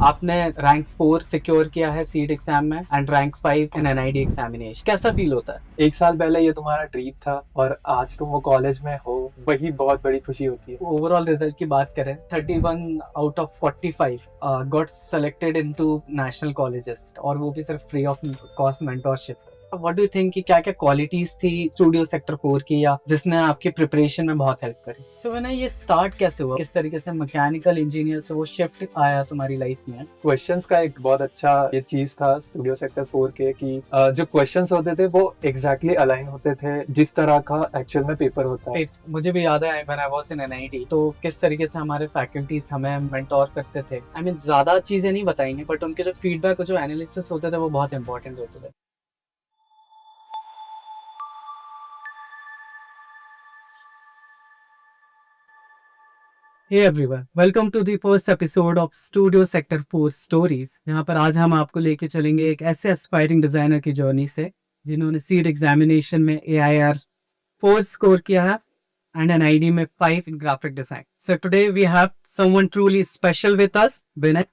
आपने rank 4 secure किया है सीट एग्जाम में and rank 5 in NID examination. कैसा फील होता है? 1 साल पहले ये तुम्हारा ड्रीम था और आज तुम वो कॉलेज में हो, वही बहुत बड़ी खुशी होती है। ओवरऑल रिजल्ट की बात करें, 31 out of 45 got selected into national colleges, और वो भी सिर्फ free of cost mentorship. What do you think कि क्या क्या क्वालिटीज थी स्टूडियो सेक्टर 4 की, या जिसने आपके प्रिपरेशन में बहुत हेल्प करी? सो मैंने ये स्टार्ट कैसे हुआ, किस तरीके से मैकेनिकल इंजीनियर से वो शिफ्ट आया तुम्हारी लाइफ में? क्वेश्चंस का एक बहुत अच्छा ये चीज था स्टूडियो सेक्टर 4 के कि जो क्वेश्चंस होते थे वो एग्जैक्टली अलाइन होते थे जिस तरह का एक्चुअल में पेपर होता है। मुझे भी याद है when I was in NIT, तो किस तरीके से हमारे फैकल्टीज हमें मेंटोर करते थे। आई मीन ज्यादा चीजें नहीं बताएंगे, बट उनके जो फीडबैक और जो एनालिसिस होते थे वो बहुत इंपॉर्टेंट होते थे। Hey everyone, welcome to the first episode of studio sector 4 stories, जहां पर आज हम आपको लेके चलेंगे एक ऐसे एस्पायरिंग डिजाइनर की जर्नी से जिन्होंने सीट एग्जामिनेशन में AIR 4 स्कोर किया है and an ID में 5 in graphic design. So today we have someone truly special with us, Vinay.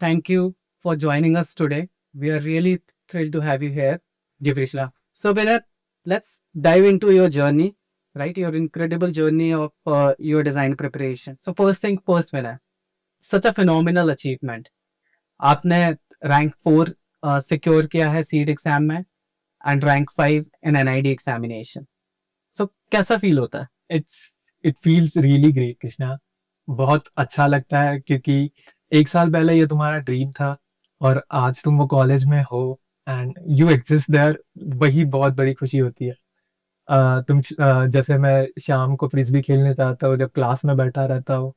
Thank you for joining us today. We are really thrilled to have you here. जी Krishna. So Vinay, let's dive into your journey, right? Your incredible journey of your design preparation. So first thing first, Vinay, such a phenomenal achievement. आपने rank 4 secure किया है CEED exam में and rank 5 in NID examination. So कैसा feel होता है? It feels really great Krishna. बहुत अच्छा लगता है क्योंकि 1 साल पहले ये तुम्हारा ड्रीम था और आज तुम वो कॉलेज में हो एंड यू एग्जिस्ट देयर, वही बहुत बड़ी खुशी होती है। जैसे मैं शाम को फ्रिस्बी खेलने जाता हूँ, जब क्लास में बैठा रहता हूँ,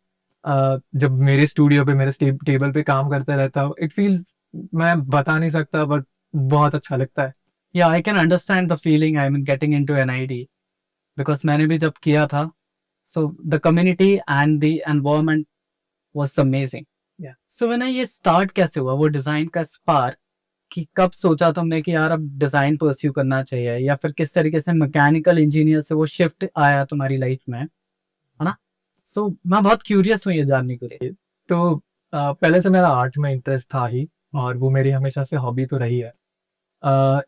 जब मेरे स्टूडियो पे मेरे टेबल पे काम करते रहता हूँ, इट फील्स, मैं बता नहीं सकता बट बहुत अच्छा लगता है। या I can understand the feeling I mean getting into NID, because मैंने भी जब किया था, so the community and the environment was amazing. So मैंने ये स्टार्ट कैसे हुआ वो डिजाइन का स्पार्क, कि कब सोचा तुमने कि यार अब डिजाइन परस्यू करना चाहिए, या फिर किस तरीके से मैकेनिकल इंजीनियर से वो शिफ्ट आया तुम्हारी लाइफ में, है ना? सो मैं बहुत क्यूरियस हूँ ये जानने के लिए। तो पहले से मेरा आर्ट में इंटरेस्ट था ही और वो मेरी हमेशा से हॉबी तो रही है।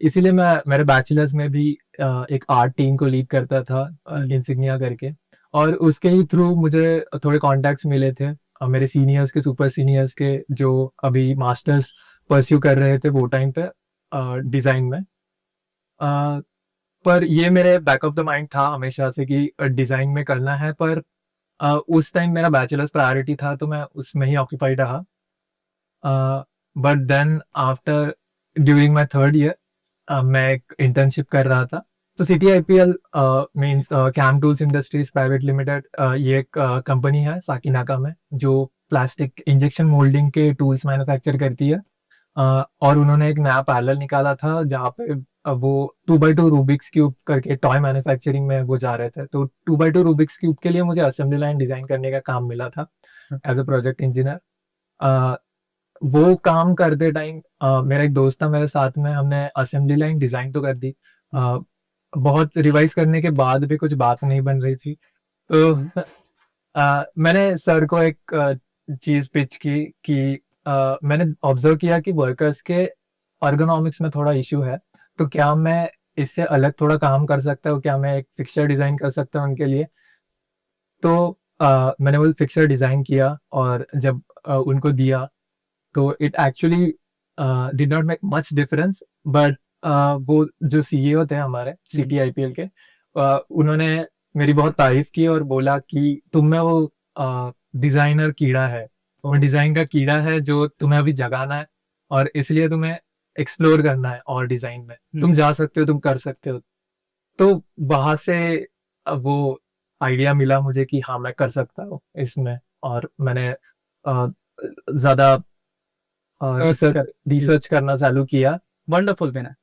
इसीलिए मैं मेरे बैचलर्स में भी एक आर्ट टीम को लीड करता था, इंसिग्निया करके। और उसके ही थ्रू मुझे थोड़े कॉन्टैक्ट्स मिले थे मेरे सीनियर्स के, सुपर सीनियर्स के, जो अभी मास्टर्स परस्यू कर रहे थे वो टाइम पे डिज़ाइन में। पर ये मेरे बैक ऑफ द माइंड था हमेशा से कि डिज़ाइन में करना है, पर उस टाइम मेरा बैचलर्स प्रायोरिटी था तो मैं उसमें ही ऑक्यूपाइड रहा। But then after, during my third year मैं एक इंटर्नशिप कर रहा था। तो CTIPL means cam tools industries private limited, ये एक कंपनी है साकिनाका में जो प्लास्टिक इंजेक्शन मोल्डिंग के टूल्स मैन्युफैक्चर करती है। और उन्होंने एक नया पैरेलल निकाला था जहाँ पे वो 2x2 रूबिक्स क्यूब करके टॉय मैन्युफैक्चरिंग में वो जा रहे थे। तो 2x2 रूबिक्स क्यूब के लिए मुझे असेंबली लाइन डिजाइन करने का काम मिला था एज अ प्रोजेक्ट इंजीनियर। वो काम करते टाइम मेरा एक दोस्त था मेरे साथ में, हमने असेंबली लाइन डिजाइन तो कर दी। बहुत रिवाइज करने के बाद भी कुछ बात नहीं बन रही थी, तो मैंने सर को एक चीज पिच की कि मैंने ऑब्जर्व किया कि वर्कर्स के अर्गोनॉमिक्स में थोड़ा इशू है, तो क्या मैं इससे अलग थोड़ा काम कर सकता हूँ, क्या मैं एक फिक्सचर डिजाइन कर सकता हूँ उनके लिए। तो मैंने वो फिक्सचर डिजाइन किया और जब उनको दिया तो it actually did not make much difference. But वो जो CEO थे हमारे CTIPL के, उन्होंने मेरी बहुत तारीफ की और बोला कि तुम में वो डिजाइनर कीड़ा है, वो डिजाइन का कीड़ा है जो तुम्हें अभी जगाना है और इसलिए तुम्हें एक्सप्लोर करना है और डिजाइन में तुम जा सकते हो, तुम कर सकते हो। तो वहां से वो आइडिया मिला मुझे कि हाँ मैं कर सकता हूँ इसमें, और मैंने ज्यादा रिसर्च करना चालू किया। वंडरफुल बिना।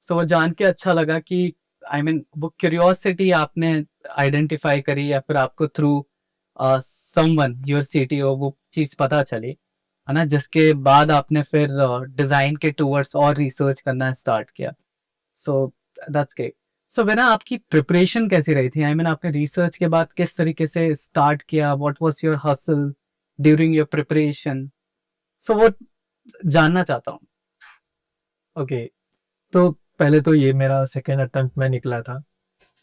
सो वो जान के अच्छा लगा कि आई मीन वो क्यूरियोसिटी आपने आइडेंटिफाई करी, या फिर आपको थ्रू समवन योर CTO वो चीज पता चली, है ना, जिसके बाद आपने फिर डिजाइन के टूवर्ड्स और रिसर्च करना स्टार्ट किया। So that's great. सो बिना आपकी प्रिपरेशन कैसी रही थी? आई मीन आपने रिसर्च के बाद किस तरीके से स्टार्ट किया? What was your hustle during your preparation? So वो जानना चाहता हूँ। ओके, तो पहले तो ये मेरा सेकंड अटेम्प्ट में निकला था।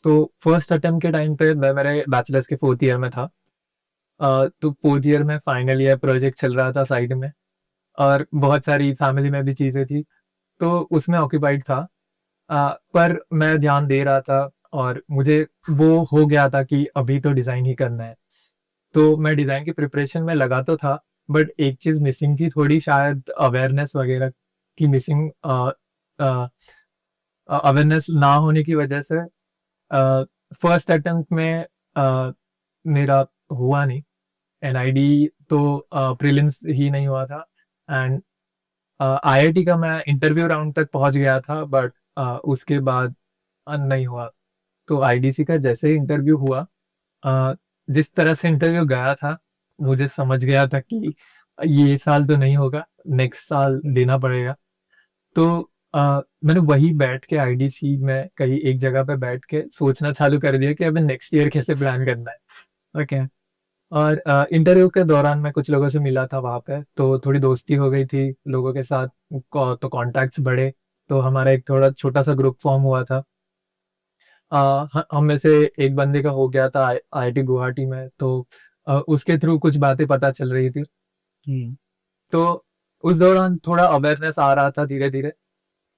तो फर्स्ट अटेम्प्ट के टाइम पे मैं मेरे बैचलर्स के 4th ईयर में था। तो 4th ईयर में फाइनल ईयर प्रोजेक्ट चल रहा था साइड में, और बहुत सारी फैमिली में भी चीज़ें थी, तो उसमें ऑक्यूपाइड था। पर मैं ध्यान दे रहा था, और मुझे वो हो गया था कि अभी तो डिज़ाइन ही करना है। तो मैं डिज़ाइन की प्रिपरेशन में लगा तो था, बट एक चीज़ मिसिंग थी थोड़ी, शायद अवेयरनेस वगैरह की मिसिंग, अवेयरनेस ना होने की वजह से फर्स्ट अटेम्प्ट में मेरा हुआ नहीं। एनआईडी तो प्रीलिम्स ही नहीं हुआ था, एंड आईआईटी का मैं इंटरव्यू राउंड तक पहुंच गया था, बट उसके बाद नहीं हुआ। तो आईडीसी का जैसे ही इंटरव्यू हुआ, अ, जिस तरह से इंटरव्यू गया था, मुझे समझ गया था कि ये साल तो नहीं होगा, नेक्स्ट साल देना पड़ेगा। तो मैंने वही बैठ के आईडीसी में कहीं एक जगह पे बैठ के सोचना चालू कर दिया कि अभी नेक्स्ट ईयर कैसे प्लान करना है। ओके। और इंटरव्यू के दौरान मैं कुछ लोगों से मिला था वहाँ पे, तो थोड़ी दोस्ती हो गई थी लोगों के साथ, तो कॉन्टैक्ट्स बढ़े, तो हमारा एक थोड़ा छोटा सा ग्रुप फॉर्म हुआ था। हम में से एक बंदे का हो गया था आईआईटी गुवाहाटी में, तो उसके थ्रू कुछ बातें पता चल रही थी। हम्म। तो उस दौरान थोड़ा अवेयरनेस आ रहा था धीरे धीरे,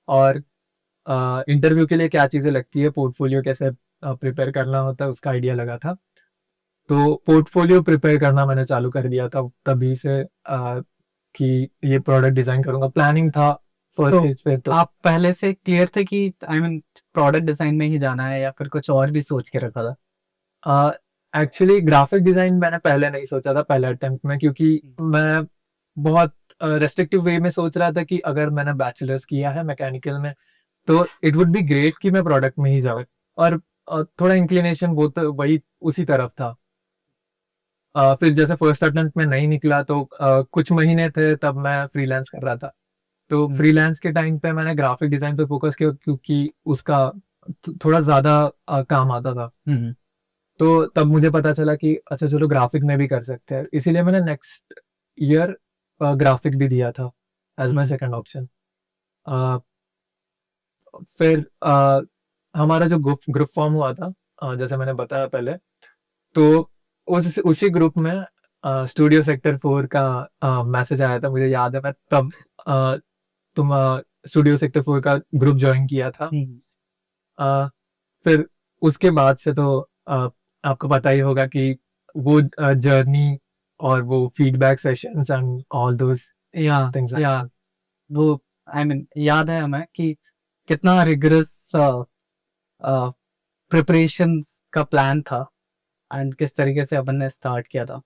और इंटरव्यू के लिए क्या चीज़ें लगती है, पोर्टफोलियो कैसे प्रिपेयर करना होता है, उसका आइडिया लगा था। तो पोर्टफोलियो प्रिपेयर करना मैंने चालू कर दिया था तभी से, कि ये प्रोडक्ट डिजाइन करूंगा, प्लानिंग था फर्स्ट तो स्टेज पे। तो आप पहले से क्लियर थे कि आई मीन प्रोडक्ट डिजाइन में ही जाना है, या फिर कुछ और भी सोच के रखा था? एक्चुअली ग्राफिक डिजाइन मैंने पहले नहीं सोचा था पहले अटेम्प्ट में, क्योंकि मैं बहुत रेस्ट्रिक्टिव वे में सोच रहा था कि अगर मैंने बैचलर्स किया है मैकेनिकल में, तो इट वुड बी ग्रेट कि मैं प्रोडक्ट में ही जाऊँ, और थोड़ा इंक्लिनेशन वो तो वही उसी तरफ था। फिर जैसे फर्स्ट अटेम्प्ट में नहीं निकला, तो कुछ महीने थे तब मैं फ्रीलांस कर रहा था। तो फ्रीलांस के टाइम पे मैंने ग्राफिक डिजाइन पे फोकस किया, क्योंकि उसका थोड़ा ज्यादा काम आता था। हम्म। तो तब मुझे पता चला कि अच्छा चलो ग्राफिक में भी कर सकते हैं, इसीलिए मैंने नेक्स्ट ईयर ग्राफिक भी दिया था एज माई सेकेंड ऑप्शन। फिर हमारा जो ग्रुप फॉर्म हुआ था, जैसे मैंने बताया पहले, तो उसी ग्रुप में स्टूडियो सेक्टर 4 का मैसेज आया था, मुझे याद है। मैं तब तुम स्टूडियो सेक्टर 4 का ग्रुप ज्वाइन किया था। हम्म। अ, फिर उसके बाद से तो आपको पता ही होगा कि वो जर्नी और वो feedback sessions and all those या थिंग्स लाइक या दैट। वो आई मीन याद है हमें कि कितना रिगरस प्रिपरेशन का प्लान था, एंड किस तरीके से अपन ने स्टार्ट किया था।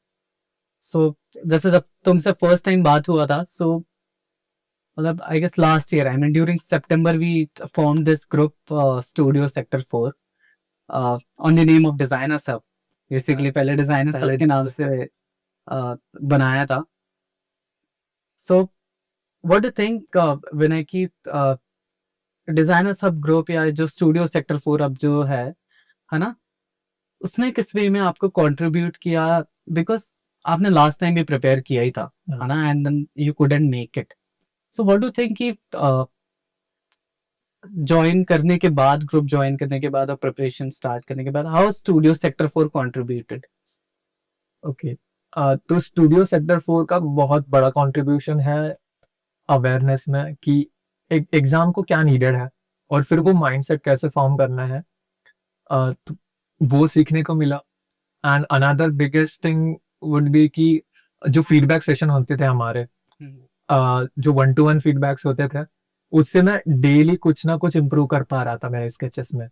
सो जैसे जब तुमसे फर्स्ट टाइम बात हुआ था, सो मतलब I guess last year, I mean during September we form this group studio sector 4 on the name of designer सब। बेसिकली पहले डिजाइनर सब के नाम से बनाया था। So what do think Vinay की डिजाइनर सब ग्रुप या जो स्टूडियो सेक्टर 4 अब जो है ना, उसने किस वे में आपको कंट्रीब्यूट किया? बिकॉज आपने लास्ट टाइम भी प्रिपेयर किया ही था, है ना, and then you couldn't make it. So what do think कि ज्वाइन करने के बाद, ग्रुप ज्वाइन करने के बाद और प्रिपरेशन स्टार्ट करने के बाद, how studio sector 4 contributed? Okay, तो स्टूडियो सेक्टर 4 का बहुत बड़ा कंट्रीब्यूशन है अवेयरनेस में, कि एक एग्जाम को क्या नीडेड है, और फिर वो माइंडसेट कैसे फॉर्म करना है, तो वो सीखने को मिला। And another biggest thing would be कि जो फीडबैक सेशन होते थे हमारे, जो 1-to-1 फीडबैक्स होते थे, उससे मैं डेली कुछ ना कुछ इम्प्रूव कर पा रहा था मेरे स्केचेस में।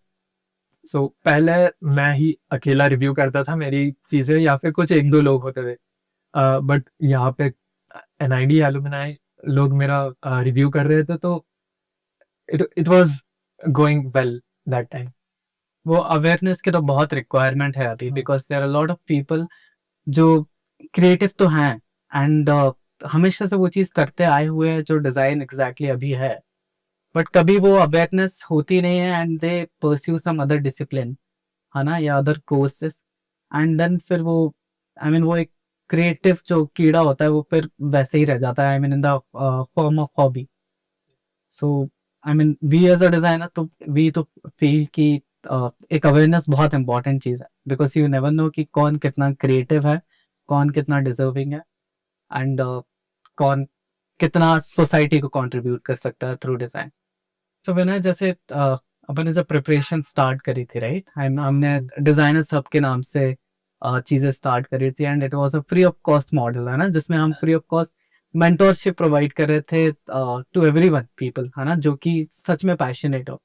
सो पहले मैं ही अकेला रिव्यू करता था मेरी चीजें, या फिर कुछ एक दो लोग होते थे, बट यहाँ पे एनआईडी एलुमनाई लोग मेरा रिव्यू कर रहे थे, तो it was going well that time. वो अवेयरनेस के तो बहुत रिक्वायरमेंट है अभी, because there are lot of people जो क्रिएटिव तो हैं, एंड हमेशा से वो चीज करते आए हुए हैं जो डिजाइन एग्जैक्टली अभी है, बट कभी वो अवेयरनेस होती नहीं है, and they pursue some other discipline, है ना, या अदर कोर्सेस, एंड देन फिर वो आई मीन वो एक क्रिएटिव जो कीड़ा होता है वो फिर वैसे ही रह जाता है, I mean in the form of hobby. So I mean we as a designer तो वी तो फील कि एक अवेयरनेस बहुत इंपॉर्टेंट चीज़ है, बिकॉज यू नेवर नो कि कौन कितना क्रिएटिव है, कौन कितना डिजर्विंग है, एंड कौन कितना सोसाइटी को कंट्रीब्यूट कर सकता है थ्रू डिजाइन। सो मैंने जैसे अपने जब प्रिपरेशन स्टार्ट करी थी, राइट, हमने डिजाइनर सब के नाम से चीजें स्टार्ट करी थी, and it was a free of cost model, है ना, जिसमें हम free of cost mentorship provide कर रहे थे टू एवरीवन पीपल, है ना, जो कि सच में पैशनेट हो।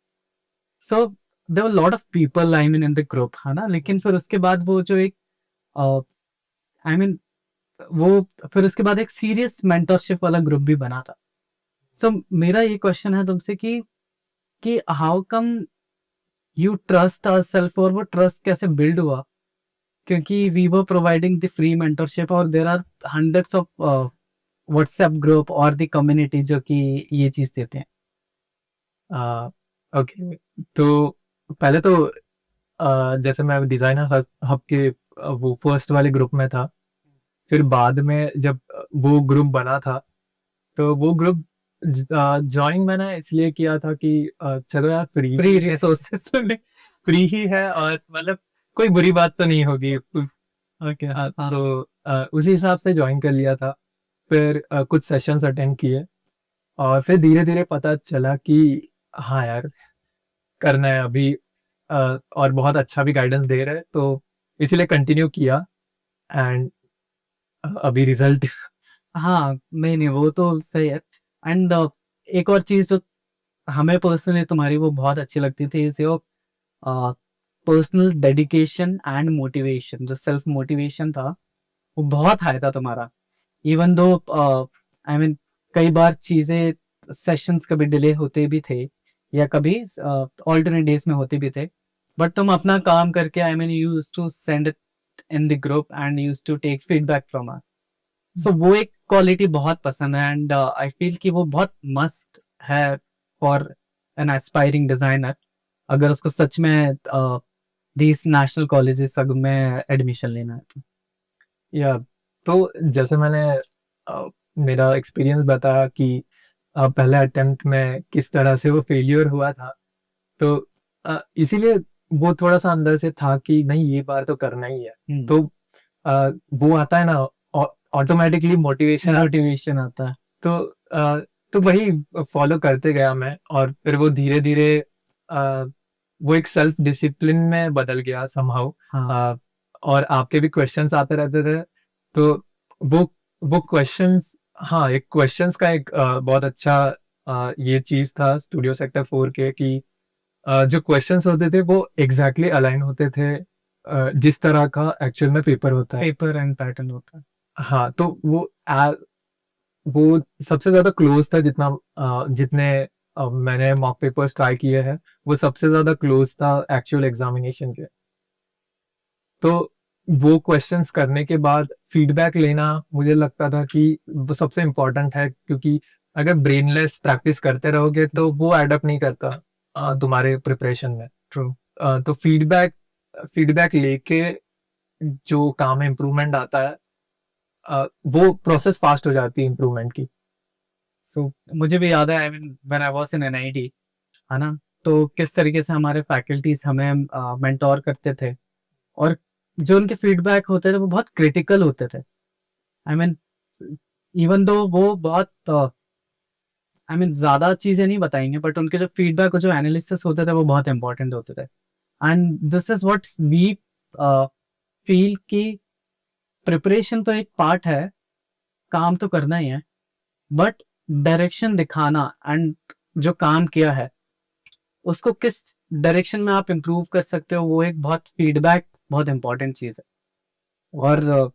So there were lot of people I mean in the group, है ना, लेकिन फिर उसके बाद वो जो एक आई मीन वो फिर उसके बाद एक सीरियस मेंटोरशिप वाला ग्रुप भी बना था। सो मेरा ये क्वेश्चन है तुमसे कि how come you trust our self, और वो ट्रस्ट कैसे बिल्ड हुआ, क्योंकि we were providing the free mentorship और there are hundreds of WhatsApp group और द कम्युनिटी जो कि ये चीज देते हैं। ओके, तो पहले तो जैसे मैं डिजाइनर हब के वो फर्स्ट वाले ग्रुप में था। फिर बाद में जब वो ग्रुप बना था, तो वो ग्रुप ज्वाइन मैंने इसलिए किया था कि चलो यार फ्री फ्री रिसोर्सेस फ्री ही है, और मतलब कोई बुरी बात तो नहीं होगी। ओके। हाँ। तो उसी हिसाब से ज्वाइन कर लिया था। फिर कुछ सेशंस अटेंड किए, और फिर धीरे धीरे पता चला कि हाँ यार, करना है अभी। और बहुत अच्छा भी गाइडेंस दे रहे हैं, तो इसीलिए कंटिन्यू किया। एंड अभी रिजल्ट हाँ, नहीं नहीं वो तो सही है। एंड एक और चीज जो हमें पर्सनली तुम्हारी वो बहुत अच्छी लगती थी, is your personal dedication and motivation. जो सेल्फ मोटिवेशन था वो बहुत हाई था तुम्हारा, इवन दो आई मीन कई बार चीजें सेशंस कभी डिले होते भी थे या कभी ऑल्टरनेट डेज में होते भी थे, बट तुम अपना काम करके I mean you used to send it in the group and used to take feedback from us. So वो एक क्वालिटी बहुत पसंद है, एंड आई फील कि वो बहुत मस्ट है फॉर एन एस्पायरिंग डिजाइनर, अगर उसको सच में दीज नेशनल कॉलेजेस सब में एडमिशन लेना है तो। या तो जैसे मैंने मेरा एक्सपीरियंस बताया कि पहले अटेम्प्ट में किस तरह से वो फेलियर हुआ था, तो इसीलिए वो थोड़ा सा अंदर से था कि नहीं, ये बार तो करना ही है। तो वो आता है ना, ऑटोमेटिकली मोटिवेशन मोटिवेशन आता है। तो तो वही फॉलो करते गया मैं, और फिर वो धीरे धीरे वो एक सेल्फ डिसिप्लिन में बदल गया समहाउ। हाँ। और आपके भी क्वेश्चंस आते रहते थे, तो वो वो क्वेश्चंस, हाँ, एक क्वेश्चंस का एक बहुत अच्छा ये चीज था स्टूडियो सेक्टर 4 के, कि जो क्वेश्चंस होते थे वो एग्जैक्टली अलाइन होते थे जिस तरह का एक्चुअल में पेपर होता है। पेपर एंड पैटर्न होता है। हाँ, तो वो सबसे ज्यादा क्लोज था, जितने मैंने मॉक पेपर्स ट्राई किए हैं, वो सबसे ज्यादा क्लोज था एक्चुअल एग्जामिनेशन के। तो वो क्वेश्चंस करने के बाद फीडबैक लेना मुझे लगता था कि वो सबसे इम्पोर्टेंट है, क्योंकि अगर ब्रेनलेस प्रैक्टिस करते रहोगे तो वो एडअप नहीं करता तुम्हारे प्रिपरेशन में। ट्रू। तो फीडबैक फीडबैक लेके जो काम में इम्प्रूवमेंट आता है, वो प्रोसेस फास्ट हो जाती है इम्प्रूवमेंट की। सो मुझे भी याद है, I mean when I was in NIT, है ना, तो किस तरीके से हमारे फैकल्टीज हमें मेंटोर करते थे, और जो उनके फीडबैक होते थे वो बहुत क्रिटिकल होते थे। आई मीन इवन दो वो बहुत आई मीन ज्यादा चीजें नहीं बताएंगे, बट उनके जो फीडबैक और जो एनालिसिस होते थे वो बहुत इंपॉर्टेंट होते थे। And this is what we feel कि प्रिपरेशन तो एक पार्ट है, काम तो करना ही है, बट डायरेक्शन दिखाना एंड जो काम किया है उसको किस डायरेक्शन में आप इम्प्रूव कर सकते हो, वो एक बहुत फीडबैक बहुत इंपॉर्टेंट चीज है। और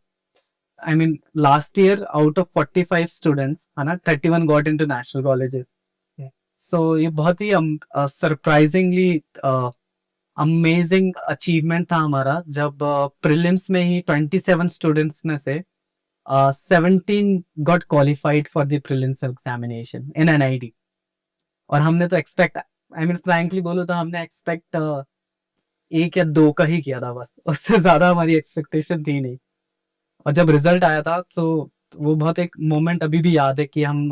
I mean last year out of 45 students, है ना, 31 गॉट इनटू नेशनल कॉलेजेस। सो ये बहुत ही सरप्राइजिंगली अमेजिंग अचीवमेंट था हमारा, जब प्रीलिम्स में ही 27 स्टूडेंट्स में से 17 got qualified for the prelims examination in NIT. और हमने तो एक्सपेक्ट, आई मीन फ्रैंकली बोलो तो हमने एक्सपेक्ट एक या दो का ही किया था बस, उससे ज्यादा हमारी एक्सपेक्टेशन थी नहीं। और जब रिजल्ट आया था तो वो बहुत एक मोमेंट अभी भी याद है कि हम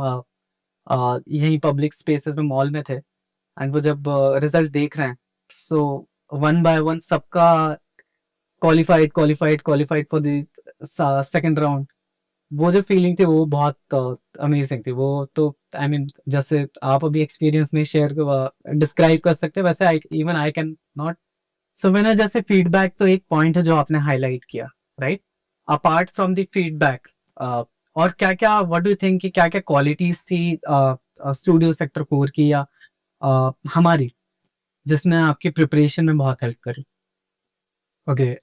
यहीं पब्लिक स्पेसेस में मॉल में थे, एंड वो जब रिजल्ट देख रहे हैं, सो वन बाय वन सबका qualified qualified qualified for the second round. वो जो फीलिंग थी वो बहुत अमेजिंग थी। वो तो आई मीन जैसे आप अभी एक्सपीरियंस में शेयर डिस्क्राइब कर सकते हैं, वैसे I even I can not. So मैंने जैसे फीडबैक तो एक पॉइंट है जो आपने हाईलाइट किया, right? Apart from the feedback, और क्या क्या व्हाट डू यू थिंक कि क्या क्या क्वालिटीज थी स्टूडियो सेक्टर 4 की या हमारी, जिसने आपकी प्रिपरेशन में बहुत हेल्प करी? ओके,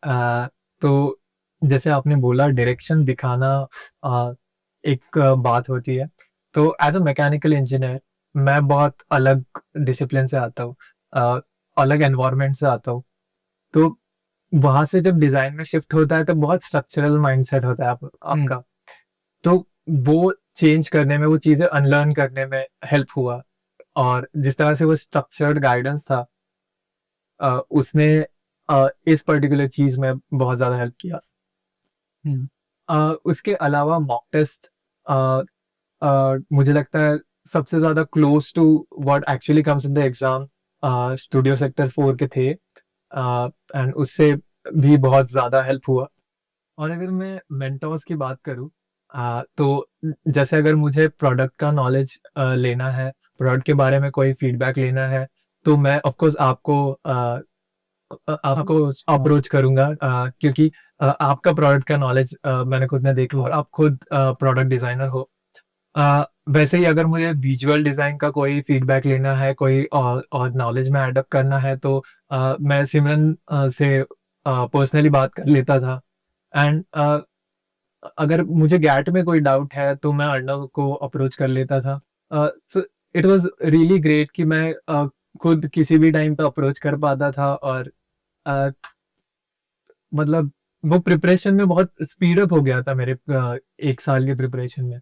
तो जैसे आपने बोला डायरेक्शन दिखाना एक बात होती है। तो एज अ मैकेनिकल इंजीनियर मैं बहुत अलग डिसिप्लिन से आता हूँ, अलग एनवायरनमेंट से आता हूँ। तो वहाँ से जब डिज़ाइन में शिफ्ट होता है तो बहुत स्ट्रक्चरल माइंडसेट होता है आपका। तो वो चेंज करने में, वो चीज़ें अनलर्न करने में हेल्प हुआ। और जिस तरह से वो स्ट्रक्चर्ड गाइडेंस था, उसने इस पर्टिकुलर चीज़ में बहुत ज़्यादा हेल्प किया। हम्म। उसके अलावा मॉक टेस्ट मुझे लगता है सबसे ज़्यादा close to what actually comes in the exam studio sector 4 के थे, एंड उससे भी बहुत ज़्यादा हेल्प हुआ। और अगर मैं मेंटोर्स की बात करूँ, तो जैसे अगर मुझे प्रोडक्ट का नॉलेज लेना है, प्रोडक्ट के बारे में कोई फीडबैक लेना है, तो मैं ऑफ कोर्स आपको अप्रोच करूँगा, क्योंकि आपका प्रोडक्ट का नॉलेज मैंने खुद ने देखा और आप खुद प्रोडक्ट डिज़ाइनर हो। वैसे ही अगर मुझे विजुअल डिज़ाइन का कोई फीडबैक लेना है, कोई और नॉलेज में ऐड अप करना है, तो मैं सिमरन से पर्सनली बात कर लेता था। एंड अगर मुझे गैट में कोई डाउट है तो मैं अर्णव को अप्रोच कर लेता था। So it was really great कि मैं खुद किसी भी टाइम पे अप्रोच कर पाता था। और अ, मतलब वो प्रिपरेशन में बहुत स्पीड अप हो गया था मेरे 1 साल के प्रिपरेशन में।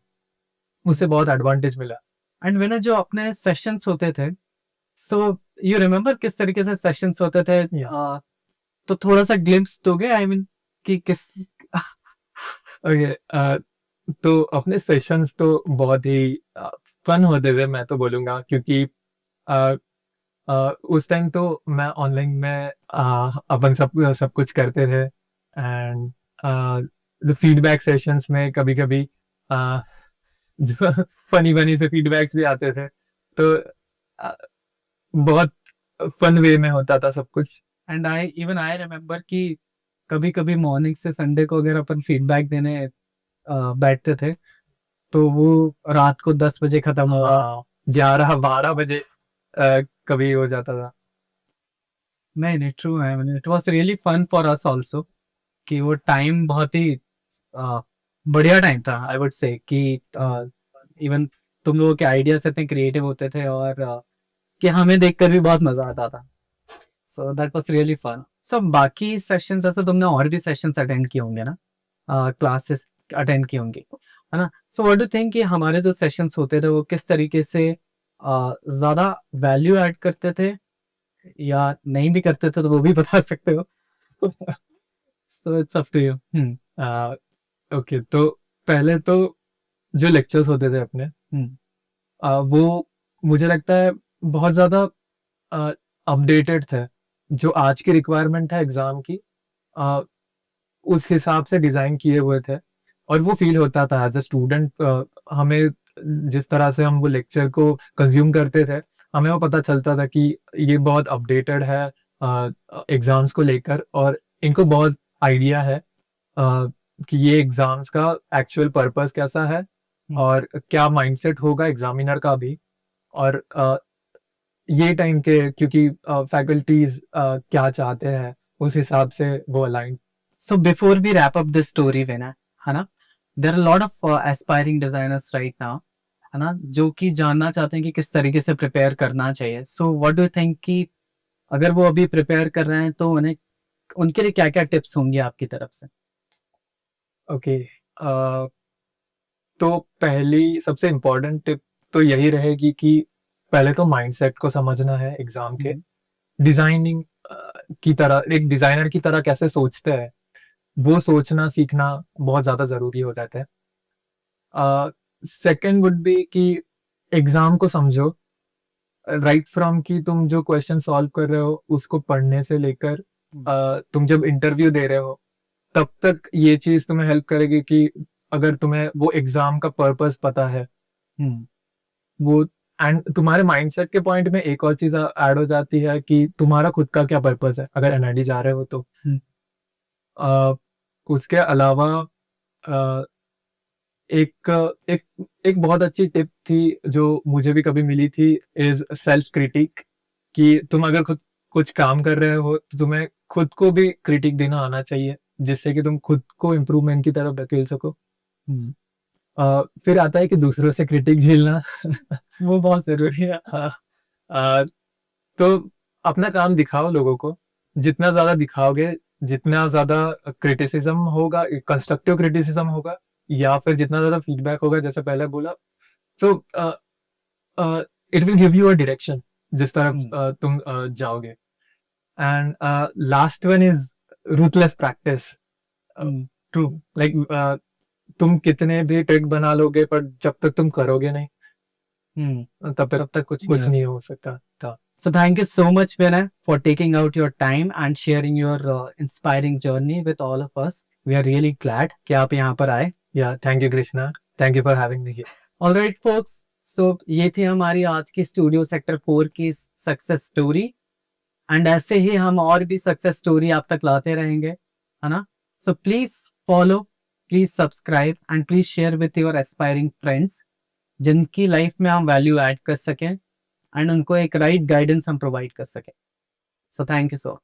उससे बहुत एडवांटेज मिला। एंड मैंने जो अपने सेशंस होते थे, सो यू रिमेम्बर किस तरीके से सेशंस होते थे? या तो थोड़ा सा ग्लिम्स दोगे, आई मीन कि किस ओके, तो अपने सेशंस तो बहुत ही फन होते थे, मैं तो बोलूँगा, क्योंकि अ उस टाइम तो मैं ऑनलाइन में अपन सब सब कुछ करते थे। एंड फीडबैक सेशंस में कभी-कभी अ, फनी फनी से फीडबैक्स भी आते थे। तो अ, बहुत फन वे में होता था सब कुछ। एंड आई रिमेम्बर कि कभी-कभी मॉर्निंग से संडे को अगर अपन फीडबैक देने बैठते थे, तो वो रात को 10 बजे खत्म हुआ। हाँ, 11-12 बजे कभी हो जाता था। नहीं, नहीं, ट्रू है। I mean it was really fun for us also कि वो टाइम बहुत ही अ, बढ़िया टाइम था। आई वुड से कि इवन तुम लोगों के आइडियाज़ इतने क्रिएटिव होते थे, और कि हमें देखकर भी बहुत मज़ा आता था। So that was really fun. So बाकी सेशंस ऐसे तुमने और भी सेशंस अटेंड किए होंगे ना? क्लासेस अटेंड की होंगी, है ना? सो व्हाट डू थिंक कि हमारे जो सेशंस होते थे वो किस तरीके से ज़्यादा वैल्यू ऐड करते थे, या नहीं भी करते थे तो वो भी बता सकते हो? So it's up to you. Uh, okay, तो पहले तो जो लेक्चर्स होते थे अपने, हुँ, वो मुझे लगता है बहुत ज़्यादा अपडेटेड थे। जो आज की रिक्वायरमेंट है एग्ज़ाम की, अ, उस हिसाब से डिज़ाइन किए हुए थे। और वो फ़ील होता था एज़ अ स्टूडेंट, हमें जिस तरह से हम वो लेक्चर को कंज़्यूम करते थे, हमें वो पता चलता था कि ये बहुत अपडेटेड है एग्ज़ाम्स को लेकर, और इनको बहुत आइडिया है कि ये एग्ज़ाम्स का एक्चुअल पर्पस कैसा है, हुँ। और क्या माइंडसेट होगा एग्ज़ामिनर का भी। और ये टाइम के, क्योंकि फैकल्टीज़ क्या चाहते हैं, उस हिसाब से वो align. So before we wrap up this story, Vina, है ना? There are a lot of aspiring designers right now, है ना? जो कि जानना चाहते हैं कि किस तरीके से प्रिपेयर करना चाहिए। So what do you think कि अगर वो अभी प्रिपेयर कर रहे हैं तो उन्हें उनके लिए क्या-क्या टिप्स होंगी आपकी तरफ से? ओके, तो पहली सबसे इम्पोर्टेंट टिप तो यही रहेगी कि पहले तो माइंडसेट को समझना है एग्ज़ाम के। हुँ, डिज़ाइनिंग की तरह, एक डिज़ाइनर की तरह कैसे सोचते हैं। वो सोचना सीखना बहुत ज़्यादा ज़रूरी हो जाता है। सेकंड वुड बी कि एग्ज़ाम को समझो, राइट फ्रॉम कि तुम जो क्वेश्चन सॉल्व कर रहे हो उसको पढ़ने से लेकर तुम जब इंटरव्यू दे रहे हो तब तक ये चीज़ तुम्हें हेल्प करेगी कि अगर तुम्हें वो एग्ज़ाम का पर्पस पता है, वो एंड तुम्हारे माइंडसेट के पॉइंट में एक और चीज़ ऐड हो जाती है कि तुम्हारा खुद का क्या पर्पस है अगर एनआईडी जा रहे हो तो। अ, उसके अलावा अ, एक एक एक बहुत अच्छी टिप थी जो मुझे भी कभी मिली थी, इज सेल्फ क्रिटिक, कि तुम अगर खुद कुछ काम कर रहे हो तो तुम्हें खुद को भी क्रिटिक देना आना चाहिए जिससे कि तुम खुद को इम्प्रूवमेंट की तरफ धकेल सको। फिर आता है कि दूसरों से क्रिटिक झेलना वो बहुत जरूरी है। हाँ, तो अपना काम दिखाओ लोगों को, जितना ज्यादा दिखाओगे जितना ज्यादा क्रिटिसिज्म होगा, कंस्ट्रक्टिव क्रिटिसिज्म होगा या फिर जितना ज्यादा फीडबैक होगा जैसे पहले बोला, तो it will give you a direction जिस तरफ तुम जाओगे। And last one is ruthless practice. True, like तुम कितने भी ट्रिक बना लोगे पर जब तक तुम करोगे नहीं तब तक कुछ नहीं हो सकता था। So thank you so much, Vinay, for taking out your time and sharing your inspiring journey with all of us. We are really glad कि आप यहाँ पर आए. Yeah, thank you Krishna, thank you for having me here. All right, folks. So ये थी हमारी आज की स्टूडियो सेक्टर 4 की सक्सेस स्टोरी, एंड ऐसे ही हम और भी सक्सेस स्टोरी आप तक लाते रहेंगे, है ना? So please follow, please subscribe and please share with your aspiring friends जिनकी लाइफ में हम वैल्यू ऐड कर सकें एंड उनको एक राइट गाइडेंस हम प्रोवाइड कर सकें. So thank you so